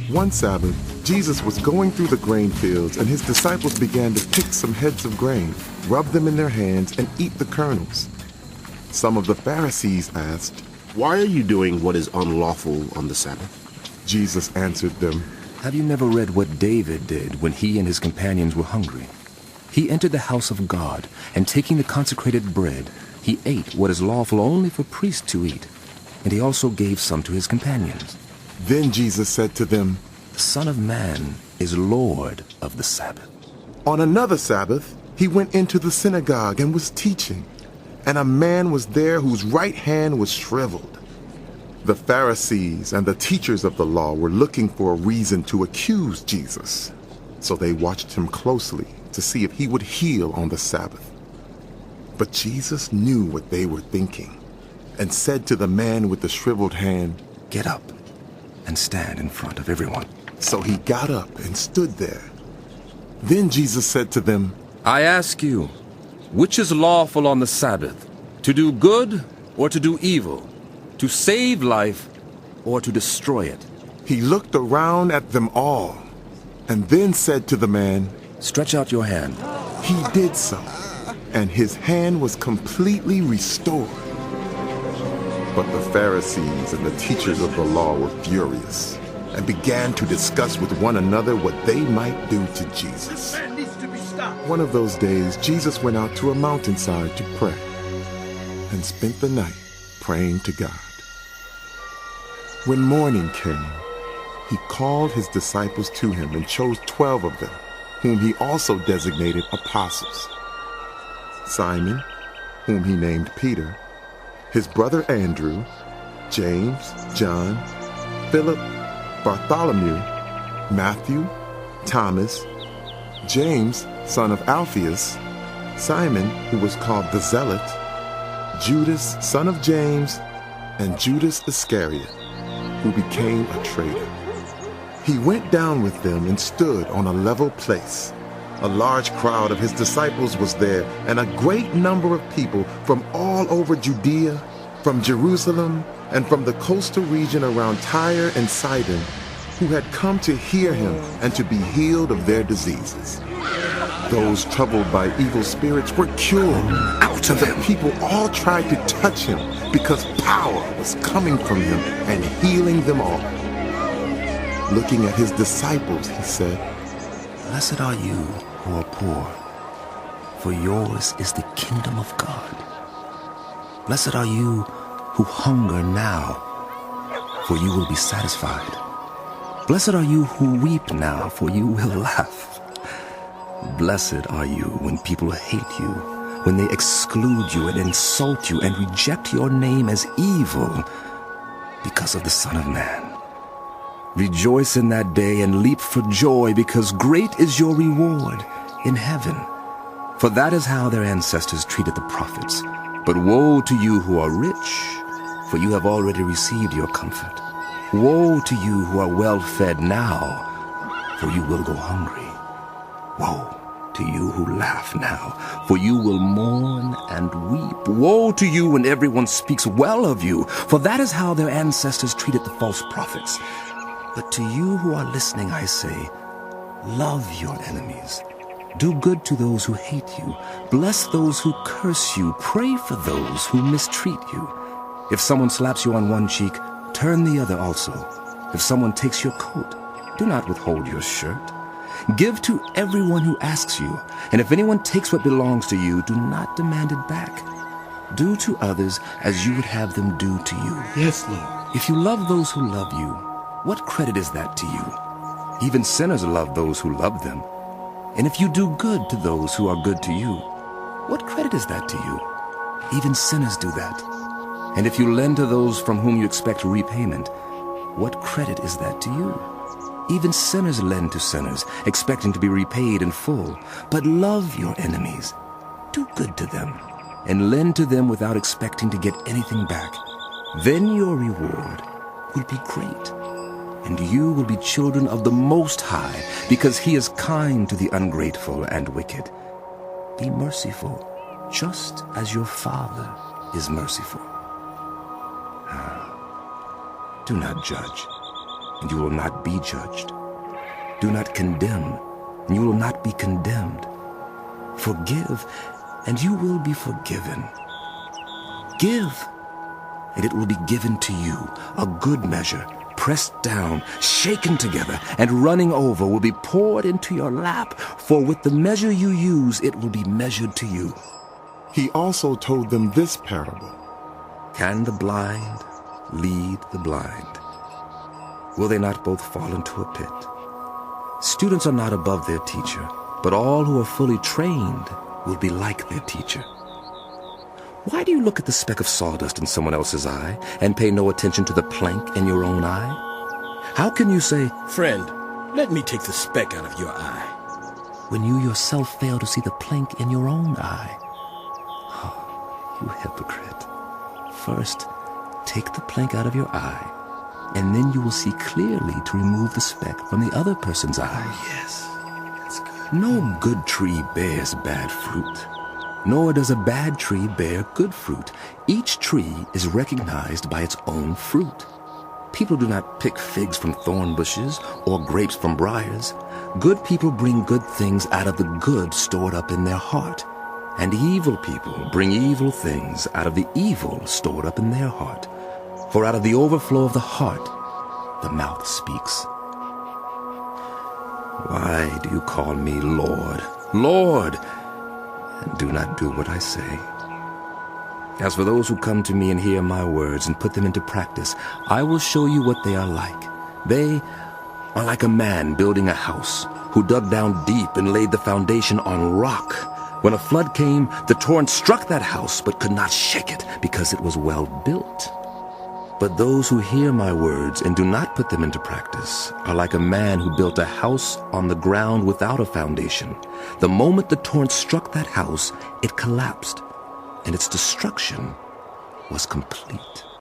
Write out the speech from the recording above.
One Sabbath, Jesus was going through the grain fields, and his disciples began to pick some heads of grain, rub them in their hands, and eat the kernels. Some of the Pharisees asked, "Why are you doing what is unlawful on the Sabbath?" Jesus answered them, Have you never read what David did when he and his companions were hungry? He entered the house of God, and taking the consecrated bread, he ate what is lawful only for priests to eat, and he also gave some to his companions. Then Jesus said to them, The Son of Man is Lord of the Sabbath. On another Sabbath, he went into the synagogue and was teaching, and a man was there whose right hand was shriveled. The Pharisees and the teachers of the law were looking for a reason to accuse Jesus, so they watched him closely to see if he would heal on the Sabbath. But Jesus knew what they were thinking, and said to the man with the shriveled hand, Get up and stand in front of everyone. So he got up and stood there. Then Jesus said to them, I ask you, which is lawful on the Sabbath, to do good or to do evil, to save life or to destroy it? He looked around at them all, and then said to the man, Stretch out your hand. He did so, and his hand was completely restored. But the Pharisees and the teachers of the law were furious, and began to discuss with one another what they might do to Jesus. One of those days, Jesus went out to a mountainside to pray, and spent the night praying to God. When morning came, he called his disciples to him and chose 12 of them, whom he also designated apostles. Simon, whom he named Peter, his brother Andrew, James, John, Philip, Bartholomew, Matthew, Thomas, James, son of Alphaeus, Simon, who was called the Zealot, Judas, son of James, and Judas Iscariot, who became a traitor. He went down with them and stood on a level place. A large crowd of his disciples was there, and a great number of people from all over Judea, from Jerusalem, and from the coastal region around Tyre and Sidon, who had come to hear him and to be healed of their diseases. Those troubled by evil spirits were cured. Out of him! People all tried to touch him because power was coming from him and healing them all. Looking at his disciples, he said, Blessed are you who are poor, for yours is the kingdom of God. Blessed are you who hunger now, for you will be satisfied. Blessed are you who weep now, for you will laugh. Blessed are you when people hate you, when they exclude you and insult you and reject your name as evil because of the Son of Man. Rejoice in that day and leap for joy, because great is your reward in heaven. For that is how their ancestors treated the prophets. But woe to you who are rich, for you have already received your comfort. Woe to you who are well fed now, for you will go hungry. Woe to you who laugh now, for you will mourn and weep. Woe to you when everyone speaks well of you, for that is how their ancestors treated the false prophets. But to you who are listening, I say, love your enemies. Do good to those who hate you. Bless those who curse you. Pray for those who mistreat you. If someone slaps you on one cheek, turn the other also. If someone takes your coat, do not withhold your shirt. Give to everyone who asks you, and if anyone takes what belongs to you, do not demand it back. Do to others as you would have them do to you. Yes, Lord. If you love those who love you, what credit is that to you? Even sinners love those who love them. And if you do good to those who are good to you, what credit is that to you? Even sinners do that. And if you lend to those from whom you expect repayment, what credit is that to you? Even sinners lend to sinners, expecting to be repaid in full. But love your enemies. Do good to them, and lend to them without expecting to get anything back. Then your reward will be great, and you will be children of the Most High, because He is kind to the ungrateful and wicked. Be merciful, just as your Father is merciful. Do not judge, and you will not be judged. Do not condemn, and you will not be condemned. Forgive, and you will be forgiven. Give, and it will be given to you, a good measure, pressed down, shaken together, and running over will be poured into your lap, for with the measure you use, it will be measured to you. He also told them this parable. Can the blind lead the blind? Will they not both fall into a pit? Students are not above their teacher, but all who are fully trained will be like their teacher. Why do you look at the speck of sawdust in someone else's eye and pay no attention to the plank in your own eye? How can you say, Friend, let me take the speck out of your eye, when you yourself fail to see the plank in your own eye? Oh, you hypocrite. First, take the plank out of your eye, and then you will see clearly to remove the speck from the other person's eye. Yes, that's good. No good tree bears bad fruit, nor does a bad tree bear good fruit. Each tree is recognized by its own fruit. People do not pick figs from thorn bushes or grapes from briars. Good people bring good things out of the good stored up in their heart, and evil people bring evil things out of the evil stored up in their heart. For out of the overflow of the heart, the mouth speaks. Why do you call me Lord, Lord, and do not do what I say? As for those who come to me and hear my words and put them into practice, I will show you what they are like. They are like a man building a house, who dug down deep and laid the foundation on rock. When a flood came, the torrent struck that house, but could not shake it, because it was well built. But those who hear my words and do not put them into practice are like a man who built a house on the ground without a foundation. The moment the torrent struck that house, it collapsed, and its destruction was complete.